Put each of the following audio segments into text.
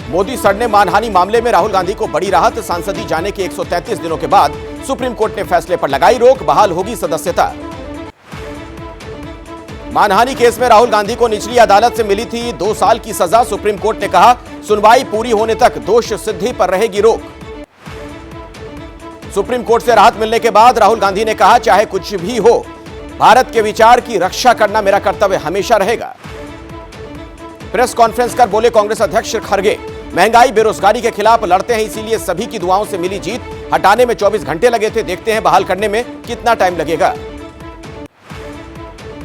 मोदी सड़ने मानहानि मामले में राहुल गांधी को बड़ी राहत। सांसदी जाने के 133 दिनों के बाद सुप्रीम कोर्ट ने फैसले पर लगाई रोक, बहाल होगी सदस्यता। मानहानि केस में राहुल गांधी को निचली अदालत से मिली थी 2 साल की सजा। सुप्रीम कोर्ट ने कहा सुनवाई पूरी होने तक दोष सिद्धि पर रहेगी रोक। सुप्रीम कोर्ट से राहत मिलने के बाद राहुल गांधी ने कहा चाहे कुछ भी हो, भारत के विचार की रक्षा करना मेरा कर्तव्य हमेशा रहेगा। प्रेस कॉन्फ्रेंस कर बोले कांग्रेस अध्यक्ष खड़गे, महंगाई बेरोजगारी के खिलाफ लड़ते हैं, इसीलिए सभी की दुआओं से मिली जीत। हटाने में 24 घंटे लगे थे, देखते हैं बहाल करने में कितना टाइम लगेगा।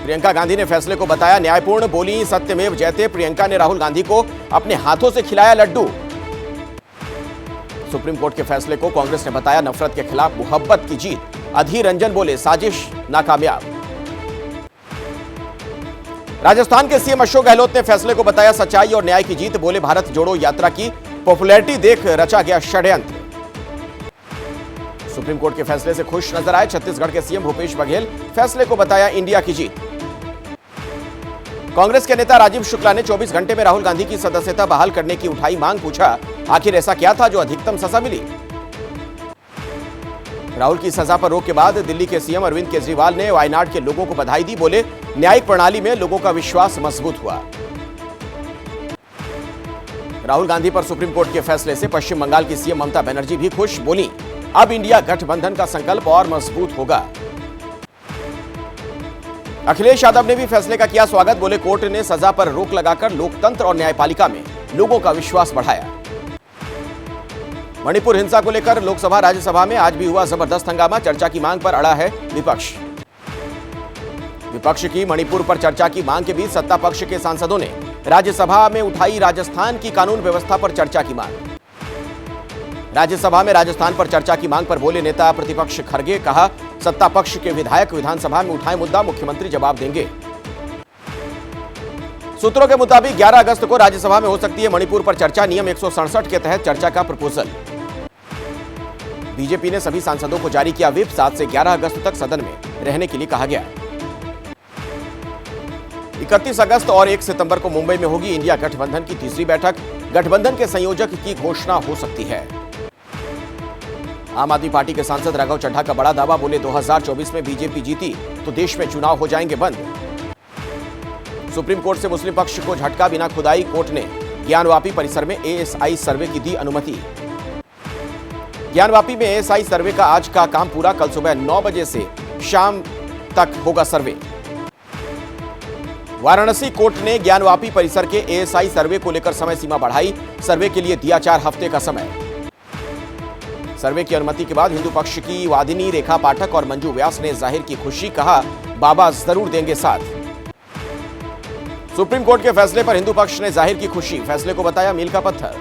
प्रियंका गांधी ने फैसले को बताया न्यायपूर्ण, बोली सत्यमेव जयते। प्रियंका ने राहुल गांधी को अपने हाथों से खिलाया लड्डू। सुप्रीम कोर्ट के फैसले को कांग्रेस ने बताया नफरत के खिलाफ मोहब्बत की जीत। अधीर रंजन बोले साजिश नाकामयाब। राजस्थान के सीएम अशोक गहलोत ने फैसले को बताया सच्चाई और न्याय की जीत। बोले भारत जोड़ो यात्रा की पॉपुलैरिटी देख रचा गया षड्यंत्र। सुप्रीम कोर्ट के फैसले से खुश नजर आए छत्तीसगढ़ के सीएम भूपेश बघेल। फैसले को बताया इंडिया की जीत। कांग्रेस के नेता राजीव शुक्ला ने 24 घंटे में राहुल गांधी की सदस्यता बहाल करने की उठाई मांग। पूछा आखिर ऐसा क्या था जो अधिकतम सजा मिली। राहुल की सजा पर रोक के बाद दिल्ली के सीएम अरविंद केजरीवाल ने वायनाड के लोगों को बधाई दी। बोले न्यायिक प्रणाली में लोगों का विश्वास मजबूत हुआ। राहुल गांधी पर सुप्रीम कोर्ट के फैसले से पश्चिम बंगाल की सीएम ममता बनर्जी भी खुश। बोली अब इंडिया गठबंधन का संकल्प और मजबूत होगा। अखिलेश यादव ने भी फैसले का किया स्वागत। बोले कोर्ट ने सजा पर रोक लगाकर लोकतंत्र और न्यायपालिका में लोगों का विश्वास बढ़ाया। मणिपुर हिंसा को लेकर लोकसभा राज्यसभा में आज भी हुआ जबरदस्त हंगामा। चर्चा की मांग पर अड़ा है विपक्ष। विपक्ष की मणिपुर पर चर्चा की मांग के बीच सत्ता पक्ष के सांसदों ने राज्यसभा में उठाई राजस्थान की कानून व्यवस्था पर चर्चा की मांग। राज्यसभा में राजस्थान पर चर्चा की मांग पर बोले नेता प्रतिपक्ष खड़गे। कहा सत्ता पक्ष के विधायक विधानसभा में उठाए मुद्दा, मुख्यमंत्री जवाब देंगे। सूत्रों के मुताबिक 11 अगस्त को राज्यसभा में हो सकती है मणिपुर पर चर्चा। नियम 167 के तहत चर्चा का प्रपोजल। बीजेपी ने सभी सांसदों को जारी किया व्हिप। 7 से 11 अगस्त तक सदन में रहने के लिए कहा गया। 31 अगस्त और 1 सितंबर को मुंबई में होगी इंडिया गठबंधन की तीसरी बैठक। गठबंधन के संयोजक की घोषणा हो सकती है। आम आदमी पार्टी के सांसद राघव चड्ढा का बड़ा दावा। बोले 2024 में बीजेपी जीती तो देश में चुनाव हो जाएंगे बंद। सुप्रीम कोर्ट से मुस्लिम पक्ष को झटका, बिना खुदाई कोर्ट ने ज्ञानवापी परिसर में एएसआई सर्वे की दी अनुमति। ज्ञानवापी में एएसआई सर्वे का आज का काम पूरा। कल सुबह 9 बजे से शाम तक होगा सर्वे। वाराणसी कोर्ट ने ज्ञानवापी परिसर के एएसआई सर्वे को लेकर समय सीमा बढ़ाई। सर्वे के लिए दिया 4 हफ्ते का समय। सर्वे की अनुमति के बाद हिंदू पक्ष की वादिनी रेखा पाठक और मंजू व्यास ने जाहिर की खुशी। कहा बाबा जरूर देंगे साथ। सुप्रीम कोर्ट के फैसले पर हिंदू पक्ष ने जाहिर की खुशी। फैसले को बताया मील का पत्थर।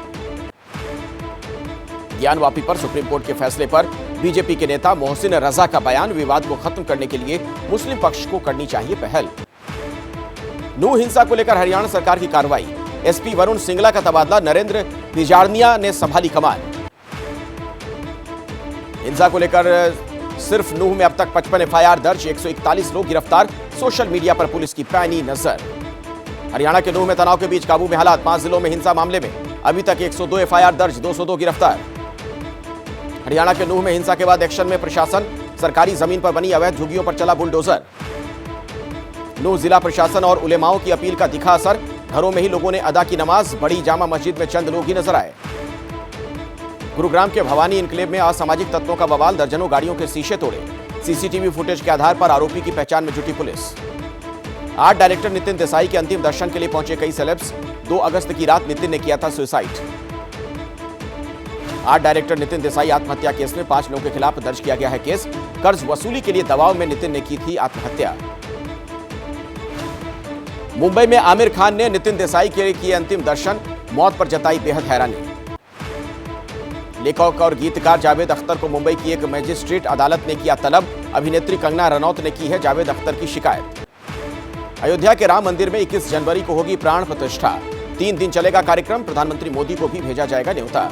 ज्ञानवापी पर सुप्रीम कोर्ट के फैसले पर बीजेपी के नेता मोहसिन रजा का बयान। विवाद को खत्म करने के लिए मुस्लिम पक्ष को करनी चाहिए पहल। नू हिंसा को लेकर हरियाणा सरकार की कार्रवाई। एसपी वरुण सिंगला का तबादला। नरेंद्र बिजारनिया ने संभाली कमान। हिंसा को लेकर सिर्फ नूह में अब तक 55 एफआईआर दर्ज, 141 लोग गिरफ्तार। सोशल मीडिया पर पुलिस की पैनी नजर। हरियाणा के नूह में तनाव के बीच काबू में हालात। 5 जिलों में हिंसा मामले में अभी तक 102 एफआईआर दर्ज, 202 गिरफ्तार। हरियाणा के नूह में हिंसा के बाद एक्शन में प्रशासन। सरकारी जमीन पर बनी अवैध झुग्गियों पर चला बुलडोजर। नूह जिला प्रशासन और उलेमाओं की अपील का दिखा असर। घरों में ही लोगों ने अदा की नमाज। बड़ी जामा मस्जिद में चंद लोग ही नजर आए। गुरुग्राम के भवानी इनक्लेव में असामाजिक तत्वों का बवाल। दर्जनों गाड़ियों के शीशे तोड़े। सीसीटीवी फुटेज के आधार पर आरोपी की पहचान में जुटी police. Art director Nitin Desai के अंतिम दर्शन के लिए पहुंचे कई सेलेब्स। 2 अगस्त की रात नितिन ने किया था suicide. Art director Nitin Desai आत्महत्या केस में 5 लोगों के खिलाफ दर्ज किया गया है केस। कर्ज वसूली के लिए दबाव में नितिन ने की थी आत्महत्या। मुंबई में आमिर खान ने नितिन देसाई के किए अंतिम दर्शन। मौत पर जताई बेहद हैरानी। लेखक और गीतकार जावेद अख्तर को मुंबई की एक मजिस्ट्रेट अदालत ने किया तलब। अभिनेत्री कंगना रनौत ने की है जावेद अख्तर की शिकायत। अयोध्या के राम मंदिर में 21 जनवरी को होगी प्राण प्रतिष्ठा। 3 दिन चलेगा कार्यक्रम। प्रधानमंत्री मोदी को भी भेजा जाएगा न्योता।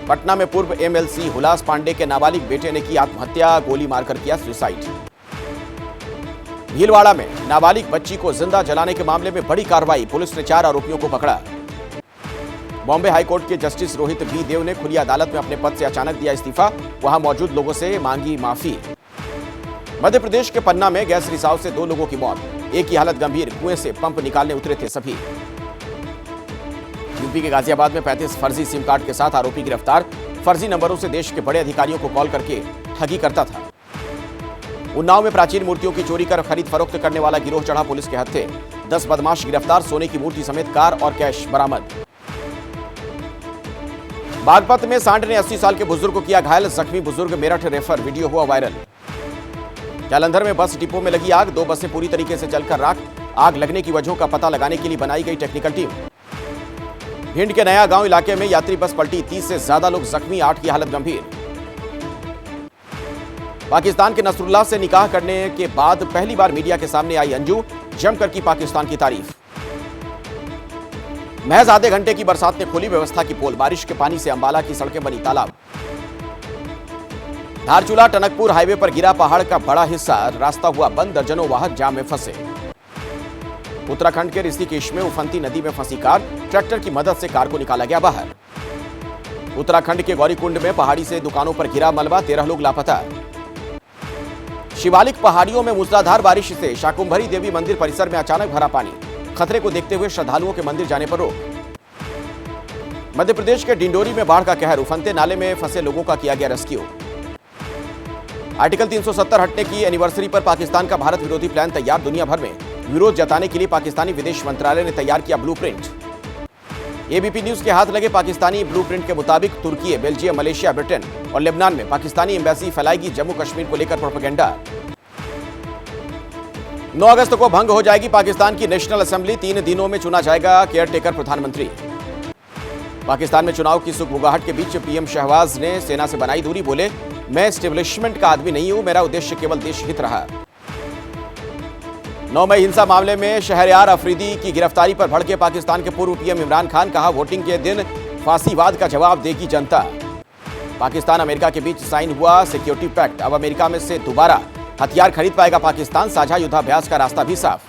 पटना में पूर्व एमएलसी हुलास पांडे के नाबालिग बेटे ने की आत्महत्या। गोली मारकर किया सुसाइड। भीलवाड़ा में नाबालिग बच्ची को जिंदा जलाने के मामले में बड़ी कार्रवाई। पुलिस ने 4 आरोपियों को पकड़ा। बॉम्बे हाईकोर्ट के जस्टिस रोहित बी देव ने खुली अदालत में अपने पद से अचानक दिया इस्तीफा, वहां मौजूद लोगों से मांगी माफी। मध्य प्रदेश के पन्ना में गैस रिसाव से 2 लोगों की मौत, एक की हालत गंभीर, कुएं से पंप निकालने उतरे थे सभी। यूपी के गाजियाबाद में 35 फर्जी सिम कार्ड के साथ आरोपी गिरफ्तार, फर्जी नंबरों से देश के बड़े अधिकारियों को कॉल करके ठगी करता था। उन्नाव में प्राचीन मूर्तियों की चोरी कर खरीद फरोख्त करने वाला गिरोह चढ़ा पुलिस के हत्थे, 10 बदमाश गिरफ्तार, सोने की मूर्ति समेत कार और कैश बरामद। बागपत में सांड ने 80 साल के बुजुर्ग को किया घायल, जख्मी बुजुर्ग मेरठ रेफर, वीडियो हुआ वायरल। जालंधर में बस डिपो में लगी आग, 2 बसें पूरी तरीके से जलकर राख, आग लगने की वजहों का पता लगाने के लिए बनाई गई टेक्निकल टीम। भिंड के नया गांव इलाके में यात्री बस पलटी, 30 से ज्यादा लोग जख्मी, 8 की हालत गंभीर। पाकिस्तान के नसरुल्लाह से निकाह करने के बाद पहली बार मीडिया के सामने आई अंजू, जमकर की पाकिस्तान की तारीफ। महज आधे घंटे की बरसात ने खोली व्यवस्था की पोल, बारिश के पानी से अंबाला की सड़कें बनी तालाब। धारचूला टनकपुर हाईवे पर गिरा पहाड़ का बड़ा हिस्सा, रास्ता हुआ बंद, दर्जनों वाहन जाम में फंसे। उत्तराखंड के ऋषिकेश में उफनती नदी में फंसी कार, ट्रैक्टर की मदद से कार को निकाला गया बाहर। उत्तराखंड के गौरीकुंड में पहाड़ी से दुकानों पर गिरा मलबा, 13 लोग लापता। शिवालिक पहाड़ियों में मूसलाधार बारिश से शाकुंभरी देवी मंदिर परिसर में अचानक भरा पानी, खतरे को देखते हुए श्रद्धालुओं के मंदिर जाने पर रोक। मध्य प्रदेश के डिंडोरी में बाढ़ का कहर, उफनते नाले में फंसे लोगों का किया गया रेस्क्यू। आर्टिकल 370 हटने की एनिवर्सरी पर पाकिस्तान का भारत विरोधी प्लान तैयार, दुनिया भर में विरोध जताने के लिए पाकिस्तानी विदेश मंत्रालय ने तैयार किया ब्लूप्रिंट। एबीपी न्यूज के हाथ लगे पाकिस्तानी ब्लूप्रिंट के मुताबिक तुर्की, बेल्जियम, मलेशिया, ब्रिटेन और लेबनान में पाकिस्तानी एम्बेसी फैलाएगी जम्मू कश्मीर को लेकर प्रोपेगेंडा। 9 अगस्त को भंग हो जाएगी पाकिस्तान की नेशनल असेंबली, 3 दिनों में चुना जाएगा केयरटेकर प्रधानमंत्री। पाकिस्तान में चुनाव की सुगबुगाहट के बीच पीएम शहबाज ने सेना से बनाई दूरी, बोले मैं एस्टेब्लिशमेंट का आदमी नहीं हूं, मेरा उद्देश्य केवल देश हित रहा। 9 मई हिंसा मामले में शहरयार अफरीदी की गिरफ्तारी पर भड़के पाकिस्तान के पूर्व पीएम इमरान खान, कहा वोटिंग के दिन फांसीवाद का जवाब देगी जनता। पाकिस्तान अमेरिका के बीच साइन हुआ सिक्योरिटी पैक्ट, अब अमेरिका में से दोबारा हथियार खरीद पाएगा पाकिस्तान, साझा युद्धाभ्यास का रास्ता भी साफ।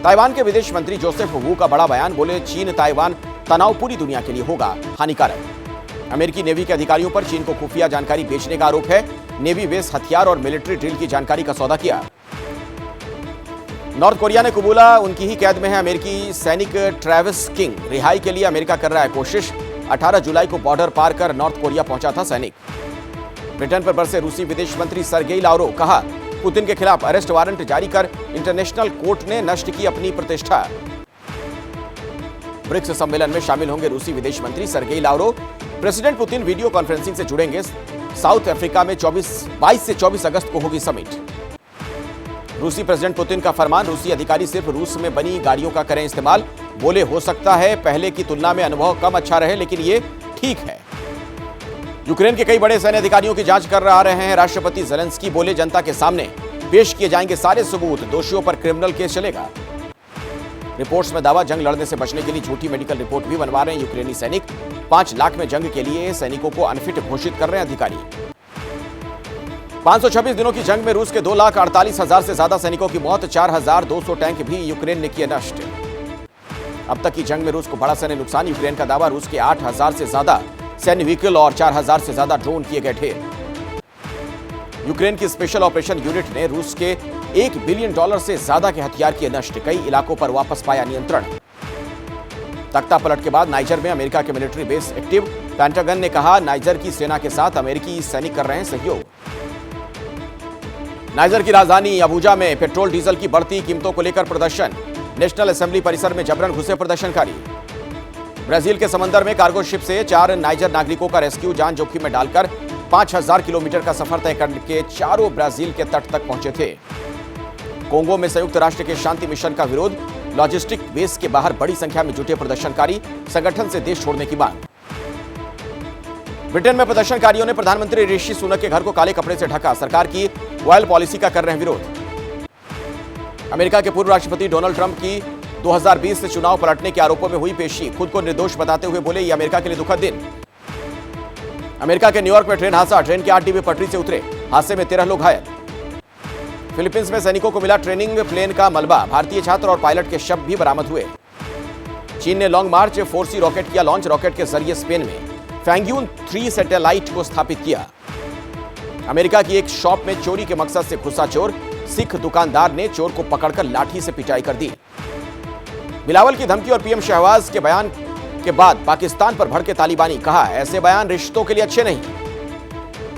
ताइवान के विदेश मंत्री जोसेफ वू का बड़ा बयान, बोले चीन ताइवान तनाव पूरी दुनिया के लिए होगा हानिकारक। अमेरिकी नेवी के अधिकारियों पर चीन को खुफिया जानकारी बेचने का आरोप है, नेवी बेस हथियार और मिलिट्री ड्रिल की जानकारी का सौदा किया। नॉर्थ कोरिया ने कबूला उनकी ही कैद में है अमेरिकी सैनिक ट्रेविस किंग, रिहाई के लिए अमेरिका कर रहा है कोशिश। 18 जुलाई को बॉर्डर पार कर नॉर्थ कोरिया पहुंचा था सैनिक। ब्रिटेन पर बरसे रूसी विदेश मंत्री सरगेई लावरोव, कहा पुतिन के खिलाफ अरेस्ट वारंट जारी कर इंटरनेशनल कोर्ट ने नष्ट की अपनी प्रतिष्ठा। ब्रिक्स सम्मेलन में शामिल होंगे रूसी विदेश मंत्री Sergei Lavrov. President Putin video conferencing से जुड़ेंगे। साउथ अफ्रीका में 22 से 24 अगस्त को होगी समिट। रूसी प्रेसिडेंट पुतिन का फरमान, रूसी अधिकारी सिर्फ रूस में बनी गाड़ियों का करें इस्तेमाल, बोले हो सकता है पहले की तुलना में अनुभव कम अच्छा रहे लेकिन ये ठीक है। यूक्रेन के कई बड़े सैन्य अधिकारियों की जांच कर रहे हैं राष्ट्रपति ज़ेलेंस्की, बोले जनता के सामने पेश किए जाएंगे सारे सबूत, दोषियों पर क्रिमिनल केस चलेगा। रिपोर्ट्स में दावा, जंग लड़ने से बचने के लिए झूठी मेडिकल रिपोर्ट भी बनवा रहे हैं यूक्रेनी सैनिक। 5 लाख में जंग के लिए सैनिकों को अनफिट घोषित कर रहे हैं अधिकारी। 526 दिनों की जंग में रूस के 2,48,000 से ज्यादा सैनिकों की मौत, 4,200 टैंक भी यूक्रेन ने किए नष्ट। अब तक की जंग में रूस को बड़ा सैन्य नुकसान, यूक्रेन का दावा, रूस के 8,000 से ज्यादा सैन्य व्हीकल और 4,000 से ज्यादा ड्रोन किए गए ढेर। यूक्रेन की स्पेशल ऑपरेशन यूनिट ने रूस के $1 बिलियन से ज्यादा के हथियार किए नष्ट, कई इलाकों पर वापस पाया नियंत्रण। तख्ता पलट के बाद नाइजर में अमेरिका के मिलिट्री बेस एक्टिव, पेंटागन ने कहा नाइजर की सेना के साथ अमेरिकी सैनिक कर रहे हैं सहयोग। नाइजर की राजधानी अबूजा में पेट्रोल डीजल की बढ़ती कीमतों को लेकर प्रदर्शन, नेशनल असेंबली परिसर में जबरन घुसे प्रदर्शनकारी। ब्राजील के समंदर में कार्गो शिप से 4 नाइजर नागरिकों का रेस्क्यू, जान जोखिम में डालकर 5,000 किलोमीटर का सफर तय करके चारों ब्राजील के तट तक पहुंचे थे। कोंगो में संयुक्त राष्ट्र के शांति मिशन का विरोध, लॉजिस्टिक बेस के बाहर बड़ी संख्या में जुटे प्रदर्शनकारी, संगठन से देश छोड़ने की मांग। ब्रिटेन में प्रदर्शनकारियों ने प्रधानमंत्री ऋषि सुनक के घर को काले कपड़े से ढका, सरकार की ऑयल पॉलिसी का कर रहे हैं विरोध। अमेरिका के पूर्व राष्ट्रपति डोनाल्ड ट्रंप की 2020 से चुनाव पलटने के आरोपों में हुई पेशी, खुद को निर्दोष बताते हुए बोले ये अमेरिका के लिए दुखद दिन। अमेरिका के न्यूयॉर्क में ट्रेन हादसा, ट्रेन के 8 डिब्बे पटरी से उतरे, हादसे में 13 लोग घायल। फिलीपींस में सैनिकों को मिला ट्रेनिंग प्लेन का मलबा, भारतीय छात्र और पायलट के शव भी बरामद हुए। चीन ने लॉन्ग मार्च 4C रॉकेट किया लॉन्च। रॉकेट के जरिए स्पेन में फैंग्यून 3 सैटेलाइट को स्थापित किया। अमेरिका की एक शॉप में चोरी के मकसद से घुसा चोर। सिख दुकानदार ने चोर को पकड़कर लाठी से पिटाई कर दी। बिलावल की धमकी और पीएम शहबाज के बयान के बाद पाकिस्तान पर भड़के तालिबानी। कहा, ऐसे बयान रिश्तों के लिए अच्छे नहीं।